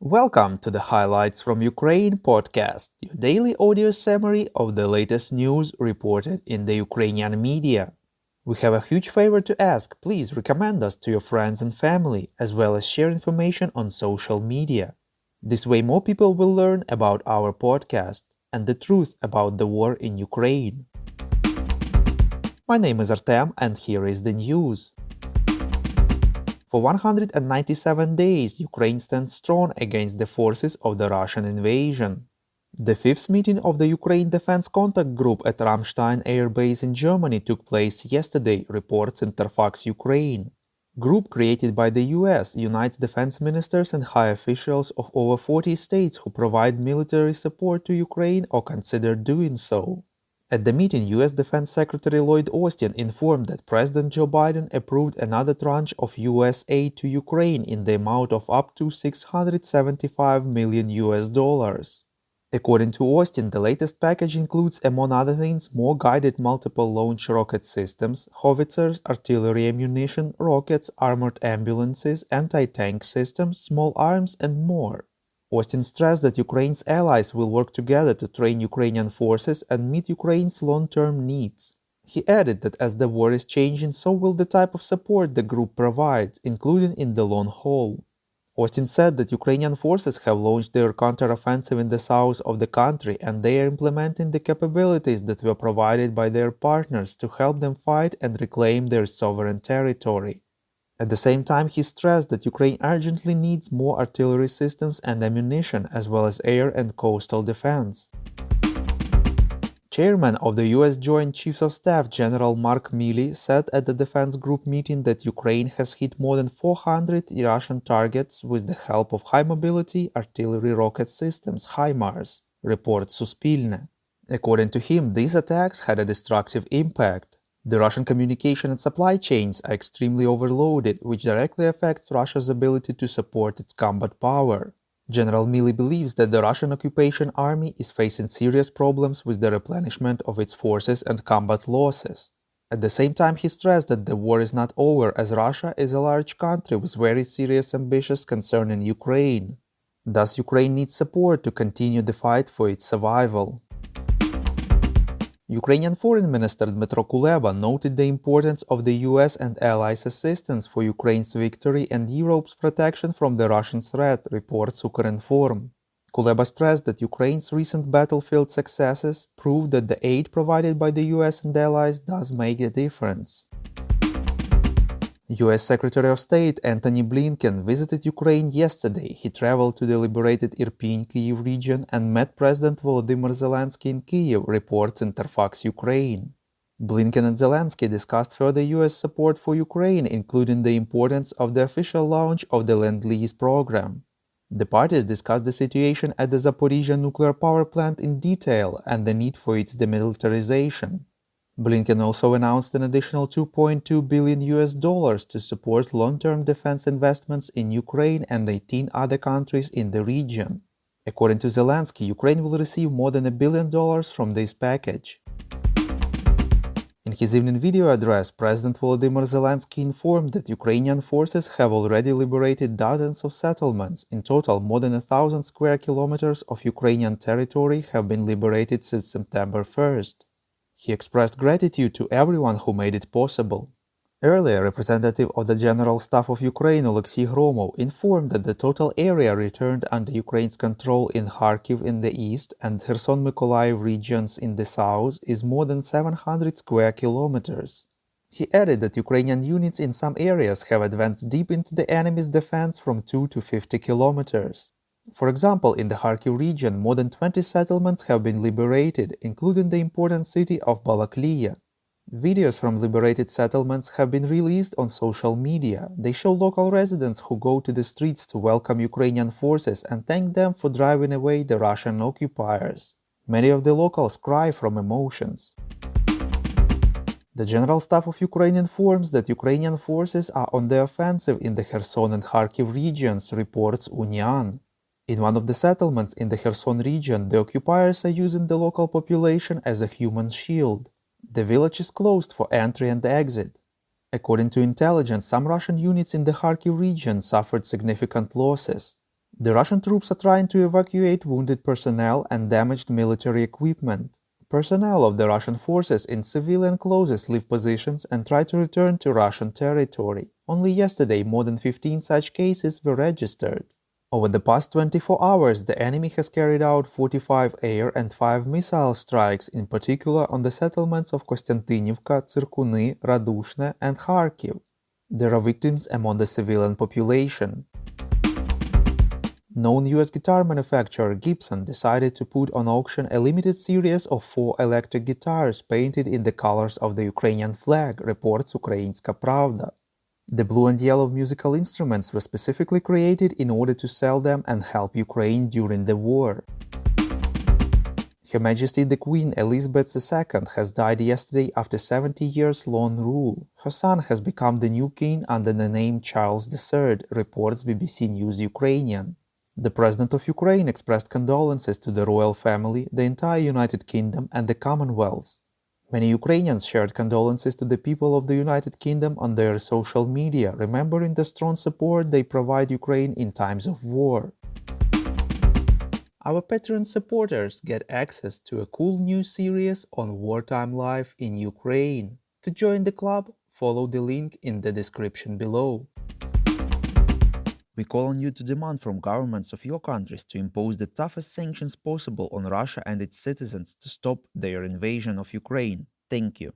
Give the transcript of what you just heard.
Welcome to the Highlights from Ukraine podcast, your daily audio summary of the latest news reported in the Ukrainian media. We have a huge favor to ask. Please recommend us to your friends and family, as well as share information on social media. This way more people will learn about our podcast and the truth about the war in Ukraine. My name is Artem and here is the news. For 197 days, Ukraine stands strong against the forces of the Russian invasion. The fifth meeting of the Ukraine Defense Contact Group at Ramstein Air Base in Germany took place yesterday, reports Interfax Ukraine. Group created by the US unites defense ministers and high officials of over 40 states who provide military support to Ukraine or consider doing so. At the meeting, U.S. Defense Secretary Lloyd Austin informed that President Joe Biden approved another tranche of U.S. aid to Ukraine in the amount of up to $675 million. According to Austin, the latest package includes, among other things, more guided multiple launch rocket systems, howitzers, artillery ammunition, rockets, armored ambulances, anti-tank systems, small arms, and more. Austin stressed that Ukraine's allies will work together to train Ukrainian forces and meet Ukraine's long-term needs. He added that as the war is changing, so will the type of support the group provides, including in the long haul. Austin said that Ukrainian forces have launched their counteroffensive in the south of the country and they are implementing the capabilities that were provided by their partners to help them fight and reclaim their sovereign territory. At the same time, he stressed that Ukraine urgently needs more artillery systems and ammunition, as well as air and coastal defense. Chairman of the U.S. Joint Chiefs of Staff General Mark Milley said at the Defense Group meeting that Ukraine has hit more than 400 Russian targets with the help of high-mobility artillery rocket systems HIMARS, reports Suspilne. According to him, these attacks had a destructive impact. The Russian communication and supply chains are extremely overloaded, which directly affects Russia's ability to support its combat power. General Milley believes that the Russian occupation army is facing serious problems with the replenishment of its forces and combat losses. At the same time, he stressed that the war is not over, as Russia is a large country with very serious ambitions concerning Ukraine. Thus, Ukraine needs support to continue the fight for its survival. Ukrainian Foreign Minister Dmytro Kuleba noted the importance of the US and allies' assistance for Ukraine's victory and Europe's protection from the Russian threat, reports Ukrinform. Kuleba stressed that Ukraine's recent battlefield successes prove that the aid provided by the US and allies does make a difference. U.S. Secretary of State Antony Blinken visited Ukraine yesterday. He traveled to the liberated Irpin-Kyiv region and met President Volodymyr Zelensky in Kyiv, reports Interfax Ukraine. Blinken and Zelensky discussed further U.S. support for Ukraine, including the importance of the official launch of the Lend-Lease program. The parties discussed the situation at the Zaporizhzhia nuclear power plant in detail and the need for its demilitarization. Blinken also announced an additional $2.2 billion to support long-term defense investments in Ukraine and 18 other countries in the region. According to Zelensky, Ukraine will receive more than $1 billion from this package. In his evening video address, President Volodymyr Zelensky informed that Ukrainian forces have already liberated dozens of settlements. In total, more than 1,000 square kilometers of Ukrainian territory have been liberated since September 1st. He expressed gratitude to everyone who made it possible. Earlier, representative of the General Staff of Ukraine Oleksiy Gromov informed that the total area returned under Ukraine's control in Kharkiv in the east and Kherson-Mykolaiv regions in the south is more than 700 square kilometers. He added that Ukrainian units in some areas have advanced deep into the enemy's defense from 2 to 50 kilometers. For example, in the Kharkiv region, more than 20 settlements have been liberated, including the important city of Balaklia. Videos from liberated settlements have been released on social media. They show local residents who go to the streets to welcome Ukrainian forces and thank them for driving away the Russian occupiers. Many of the locals cry from emotions. The General Staff of Ukraine informs that Ukrainian forces are on the offensive in the Kherson and Kharkiv regions, reports Unian. In one of the settlements in the Kherson region, the occupiers are using the local population as a human shield. The village is closed for entry and exit. According to intelligence, some Russian units in the Kharkiv region suffered significant losses. The Russian troops are trying to evacuate wounded personnel and damaged military equipment. Personnel of the Russian forces in civilian clothes leave positions and try to return to Russian territory. Only yesterday, more than 15 such cases were registered. Over the past 24 hours, the enemy has carried out 45 air and 5 missile strikes, in particular on the settlements of Kostiantynivka, Tsirkuny, Radushne, and Kharkiv. There are victims among the civilian population. Known US guitar manufacturer Gibson decided to put on auction a limited series of 4 electric guitars painted in the colors of the Ukrainian flag, reports Ukrainska Pravda. The blue and yellow musical instruments were specifically created in order to sell them and help Ukraine during the war. Her Majesty the Queen Elizabeth II has died yesterday after 70 years long rule. Her son has become the new king under the name Charles III, reports BBC News Ukrainian. The President of Ukraine expressed condolences to the royal family, the entire United Kingdom and the Commonwealth. Many Ukrainians shared condolences to the people of the United Kingdom on their social media, remembering the strong support they provide Ukraine in times of war. Our Patreon supporters get access to a cool new series on wartime life in Ukraine. To join the club, follow the link in the description below. We call on you to demand from governments of your countries to impose the toughest sanctions possible on Russia and its citizens to stop their invasion of Ukraine. Thank you.